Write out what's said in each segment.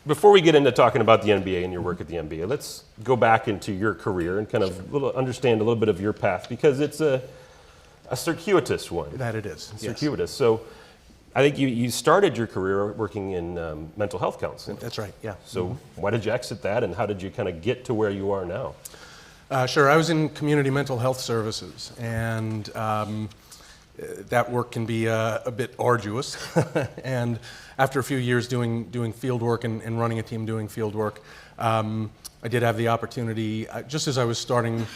before we get into talking about the MBA and your work at the MBA, let's go back into your career and kind of understand a little bit of your path, because it's a circuitous one. That it is. Circuitous. Yes. So I think you started your career working in mental health counseling. That's right, yeah. So why did you exit that, and how did you kind of get to where you are now? Sure, I was in community mental health services, and that work can be a bit arduous. And after a few years doing field work and running a team doing field work, I did have the opportunity, just as I was starting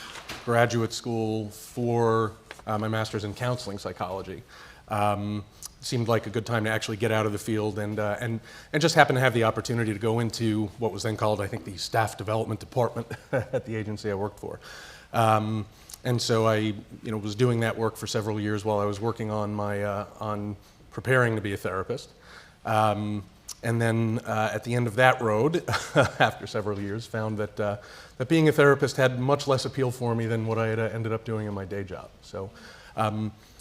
graduate school for my master's in counseling psychology. Seemed like a good time to actually get out of the field, and just happened to have the opportunity to go into what was then called, I think, the staff development department at the agency I worked for. And so I, was doing that work for several years while I was working on my on preparing to be a therapist. And then at the end of that road, after several years, found that that being a therapist had much less appeal for me than what I had ended up doing in my day job. So.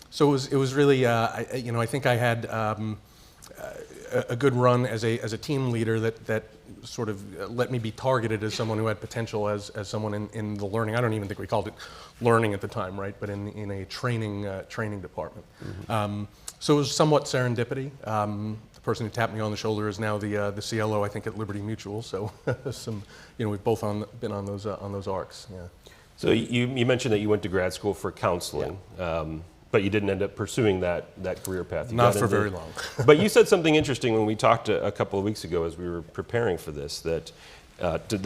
So it was really, I think I had a good run as a team leader that sort of let me be targeted as someone who had potential as someone in the learning. I don't even think we called it learning at the time, right? But in a training department. Mm-hmm. So it was somewhat serendipity. The person who tapped me on the shoulder is now the CLO, I think, at Liberty Mutual. So we've both been on those arcs. Yeah. So you mentioned that you went to grad school for counseling. Yeah. But you didn't end up pursuing that career path. Not for very long. But you said something interesting when we talked a couple of weeks ago as we were preparing for this, that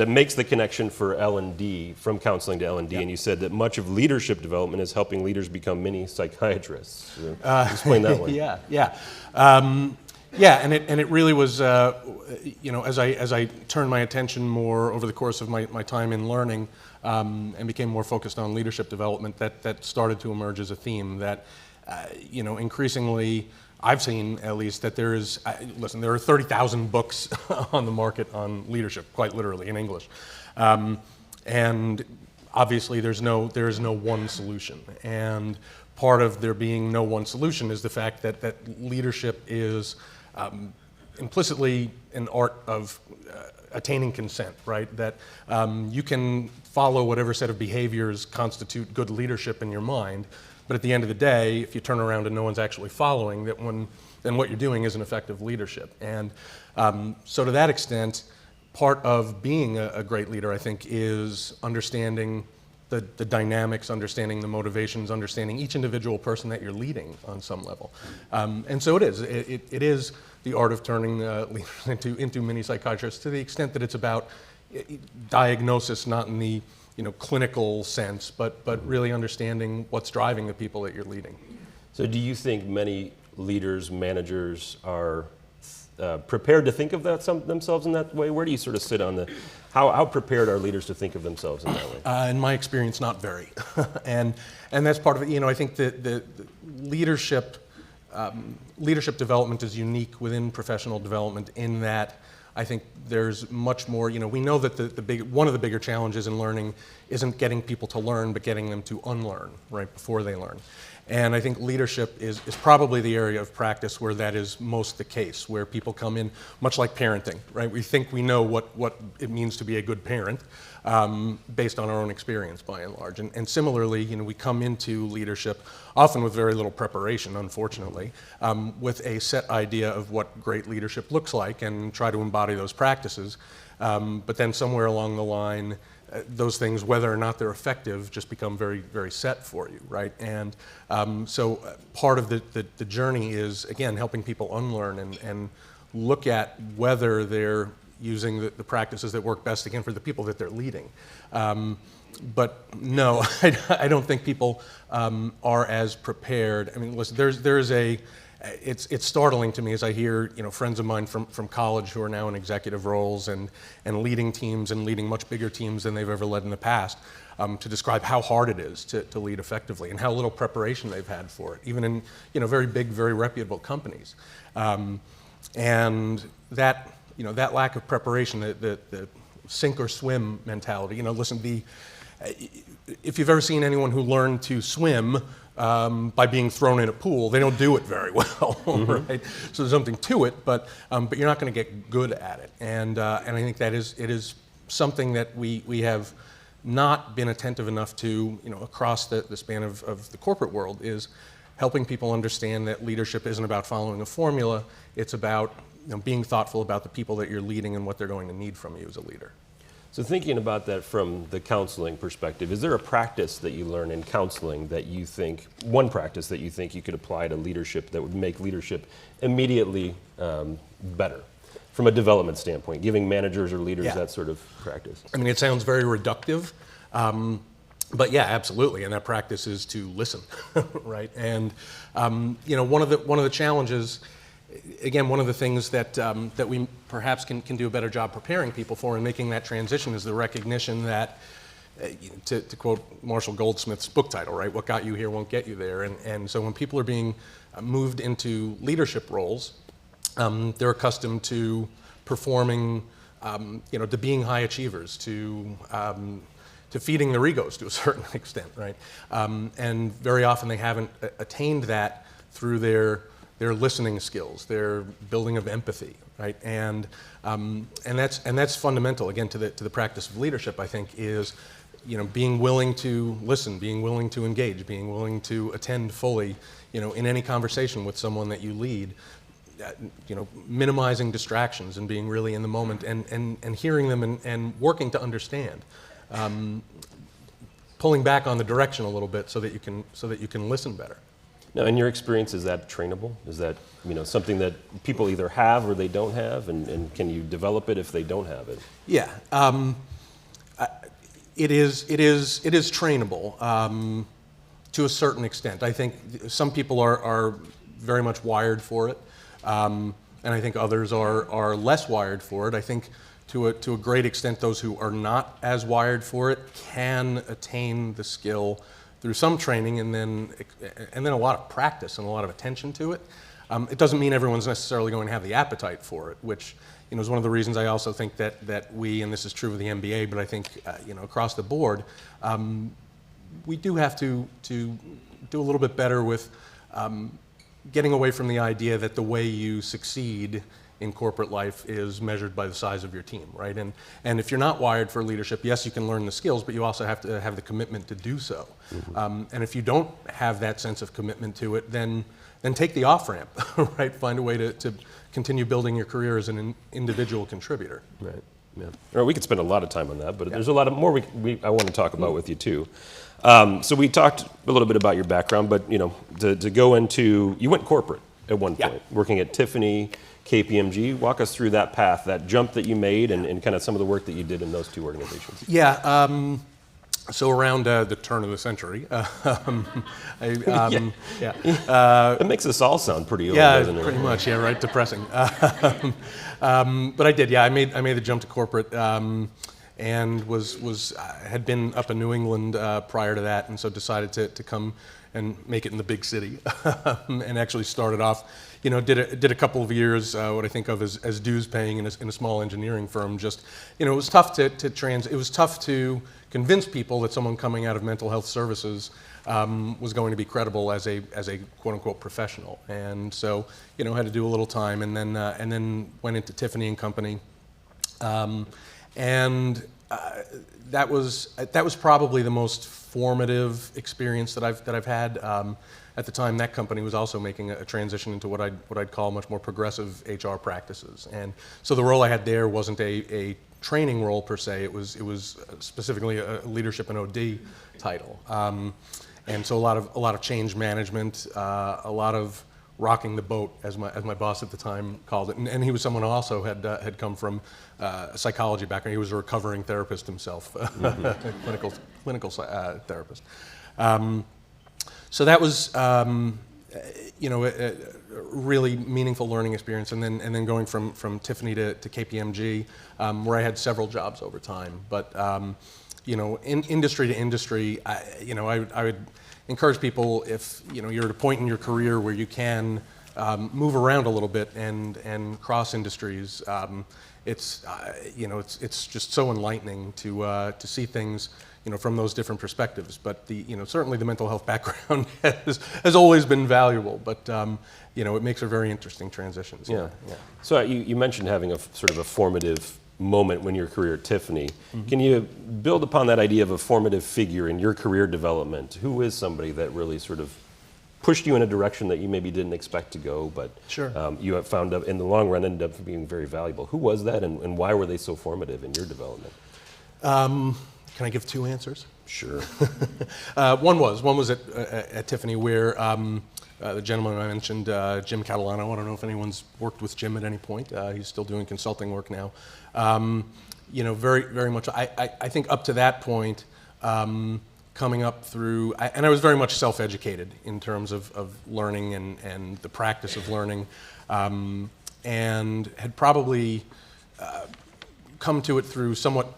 makes the connection for L&D, from counseling to L&D, and you said that much of leadership development is helping leaders become mini psychiatrists. Explain that one. Yeah. And it really was, as I turned my attention more over the course of my time in learning, and became more focused on leadership development, that started to emerge as a theme that, increasingly, I've seen at least that there are 30,000 books on the market on leadership, quite literally, in English. And obviously there is no one solution. And part of there being no one solution is the fact that leadership is implicitly an art of attaining consent, right? That you can follow whatever set of behaviors constitute good leadership in your mind, but at the end of the day, if you turn around and no one's actually following, then what you're doing isn't effective leadership. And so to that extent, part of being a great leader, I think, is understanding the dynamics, understanding the motivations, understanding each individual person that you're leading on some level. And so it is the art of turning leaders into mini psychiatrists, to the extent that it's about diagnosis, not in the clinical sense, but really understanding what's driving the people that you're leading. So do you think many leaders, managers are prepared to think of themselves in that way? Where do you sort of sit on how prepared are leaders to think of themselves in that way? In my experience, not very. and that's part of it. I think the leadership development is unique within professional development in that I think there's much more, we know that one of the bigger challenges in learning isn't getting people to learn, but getting them to unlearn right before they learn. And I think leadership is probably the area of practice where that is most the case, where people come in, much like parenting, right? We think we know what it means to be a good parent based on our own experience, by and large. And similarly, we come into leadership often with very little preparation, unfortunately, with a set idea of what great leadership looks like and try to embody those practices. But then somewhere along the line, those things, whether or not they're effective, just become very, very set for you, right? And so part of the journey is, again, helping people unlearn and look at whether they're using the practices that work best, again, for the people that they're leading. But no, I don't think people are as prepared. I mean, listen, it's startling to me as I hear friends of mine from college who are now in executive roles and leading teams and leading much bigger teams than they've ever led in the past, to describe how hard it is to lead effectively and how little preparation they've had for it, even in very big, very reputable companies. And that lack of preparation, the sink or swim mentality. Listen, if you've ever seen anyone who learned to swim by being thrown in a pool, they don't do it very well, right? So there's something to it, but you're not going to get good at it. And I think that it is something that we have not been attentive enough to, across the span of the corporate world, is helping people understand that leadership isn't about following a formula. It's about being thoughtful about the people that you're leading and what they're going to need from you as a leader. So thinking about that from the counseling perspective, is there a practice that you learn in counseling that you think, one practice that you think you could apply to leadership that would make leadership immediately better from a development standpoint, giving managers or leaders that sort of practice? I mean, it sounds very reductive, but yeah, absolutely. And that practice is to listen, right? And one of the challenges, again, one of the things that we perhaps can do a better job preparing people for and making that transition is the recognition that, to quote Marshall Goldsmith's book title, right? What got you here won't get you there. And so when people are being moved into leadership roles, they're accustomed to performing, to being high achievers, to feeding their egos to a certain extent, right? And very often they haven't attained that through their listening skills, their building of empathy, right? And that's fundamental, again, to the practice of leadership, I think, is being willing to listen, being willing to engage, being willing to attend fully, in any conversation with someone that you lead, minimizing distractions and being really in the moment and hearing them and working to understand, pulling back on the direction a little bit so that you can listen better. Now, in your experience, is that trainable? Is that something that people either have or they don't have, and can you develop it if they don't have it? Yeah, it is trainable to a certain extent. I think some people are very much wired for it, and I think others are less wired for it. I think to a great extent, those who are not as wired for it can attain the skill through some training and then a lot of practice and a lot of attention to it. It doesn't mean everyone's necessarily going to have the appetite for it, which is one of the reasons I also think that we, and this is true of the MBA, but I think across the board, we do have to do a little bit better with getting away from the idea that the way you succeed in corporate life is measured by the size of your team, right? And if you're not wired for leadership, yes, you can learn the skills, but you also have to have the commitment to do so. Mm-hmm. And if you don't have that sense of commitment to it, then take the off-ramp, right? Find a way to continue building your career as an individual contributor. Right, yeah. Or we could spend a lot of time on that, but there's a lot of more I want to talk about with you too. So we talked a little bit about your background, but to go into, you went corporate at one point, working at Tiffany, KPMG. Walk us through that path, that jump that you made, and kind of some of the work that you did in those two organizations. Yeah, so around the turn of the century. It makes us all sound pretty old, doesn't it? Yeah, pretty much, yeah, right, depressing. But I did, I made the jump to corporate, and had been up in New England prior to that, and so decided to come and make it in the big city, and actually started off, did a couple of years, what I think of as dues paying in a small engineering firm. Just, it was tough it was tough to convince people that someone coming out of mental health services was going to be credible as a quote unquote professional. And so, had to do a little time, and then went into Tiffany and Company, and that was probably the most formative experience that I've had. At the time, that company was also making a transition into what I'd call much more progressive HR practices, and so the role I had there wasn't a training role per se. It was specifically a leadership and OD title, and so a lot of change management, a lot of rocking the boat, as my boss at the time called it, and he was someone who also had come from a psychology background. He was a recovering therapist himself, mm-hmm. clinical therapist. So that was a really meaningful learning experience, and then going from Tiffany to KPMG, where I had several jobs over time. But in industry to industry, I would encourage people, if you're at a point in your career where you can move around a little bit and cross industries. It's just so enlightening to see things from those different perspectives. But certainly the mental health background has always been valuable, but it makes for very interesting transitions. Yeah. So you mentioned having a sort of a formative moment in your career at Tiffany. Can you build upon that idea of a formative figure in your career development? Who is somebody that really sort of pushed you in a direction that you maybe didn't expect to go, but Sure. You have found in the long run ended up being very valuable? Who was that, and why were they so formative in your development? Can I give two answers? Sure. One was at Tiffany, where the gentleman I mentioned, Jim Catalano. I don't know if anyone's worked with Jim at any point. He's still doing consulting work now. Very, very much. I think up to that point, coming up through, and I was very much self-educated in terms of learning and the practice of learning, and had probably come to it through somewhat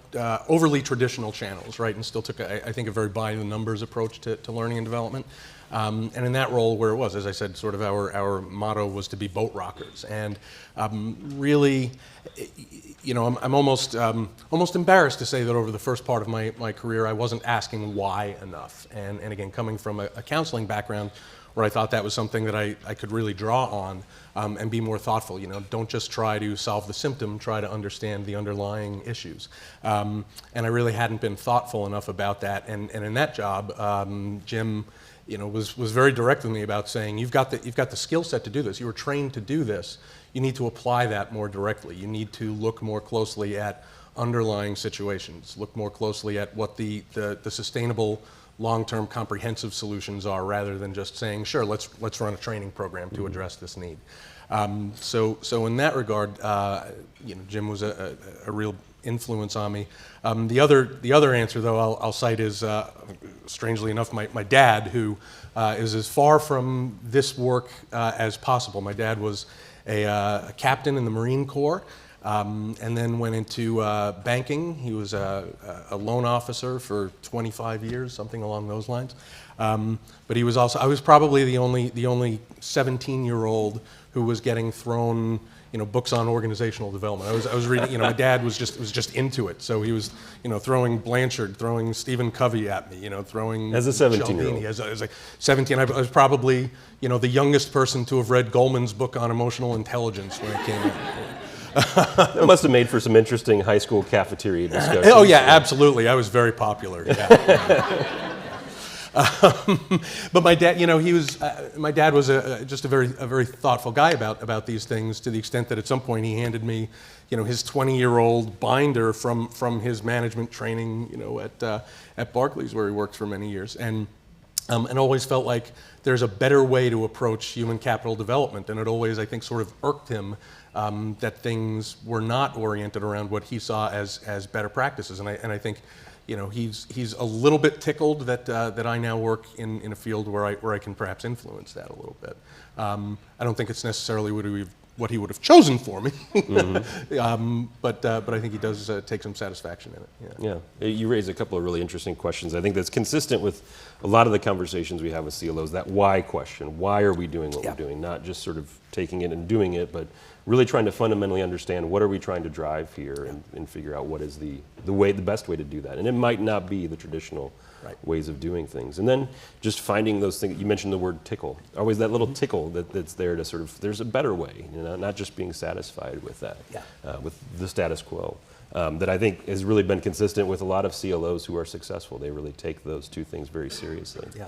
overly traditional channels, right? And still took, I think, a very by-the-numbers approach to learning and development. And in that role, where it was, as I said, sort of our motto was to be boat rockers. And really, I'm almost embarrassed to say that over the first part of my career, I wasn't asking why enough. And again, coming from a counseling background, where I thought that was something that I could really draw on and be more thoughtful. Don't just try to solve the symptom, try to understand the underlying issues. And I really hadn't been thoughtful enough about that. And in that job, Jim, was very direct with me about saying, you've got the skill set to do this. You were trained to do this. You need to apply that more directly. You need to look more closely at underlying situations, look more closely at what the sustainable long-term comprehensive solutions are, rather than just saying, sure, let's run a training program to address this need. So in that regard, Jim was a real influence on me. The other answer, though, I'll cite is, strangely enough, my dad, who is as far from this work as possible. My dad was a captain in the Marine Corps, and then went into banking. He was a loan officer for 25 years, something along those lines. But he was also, I was probably the only 17-year-old who was getting thrown books on organizational development. I was reading, my dad was just into it. So he was, throwing Blanchard, throwing Stephen Covey at me, throwing as a 17-year-old. Cialdini. As a 17, I was probably, the youngest person to have read Goleman's book on emotional intelligence when it came out. That must have made for some interesting high school cafeteria discussions. Oh yeah, absolutely. I was very popular. Yeah. But my dad, my dad was just a very thoughtful guy about these things, to the extent that at some point he handed me, his 20-year-old binder from his management training, at Barclays, where he worked for many years, and always felt like there's a better way to approach human capital development, and it always, I think, sort of irked him that things were not oriented around what he saw as better practices, and I think. He's a little bit tickled that I now work in a field where I can perhaps influence that a little bit. I don't think it's necessarily what he would have chosen for me, but I think he does take some satisfaction in it. Yeah, you raise a couple of really interesting questions. I think that's consistent with a lot of the conversations we have with CLOs. That why question: why are we doing what we're doing? Not just sort of taking it and doing it, but really trying to fundamentally understand what are we trying to drive here, and figure out what is the best way to do that. And it might not be the traditional ways of doing things. And then just finding those things. You mentioned the word tickle. Always that little tickle that's there to sort of, there's a better way, not just being satisfied with that, with the status quo. That I think has really been consistent with a lot of CLOs who are successful. They really take those two things very seriously. Yeah.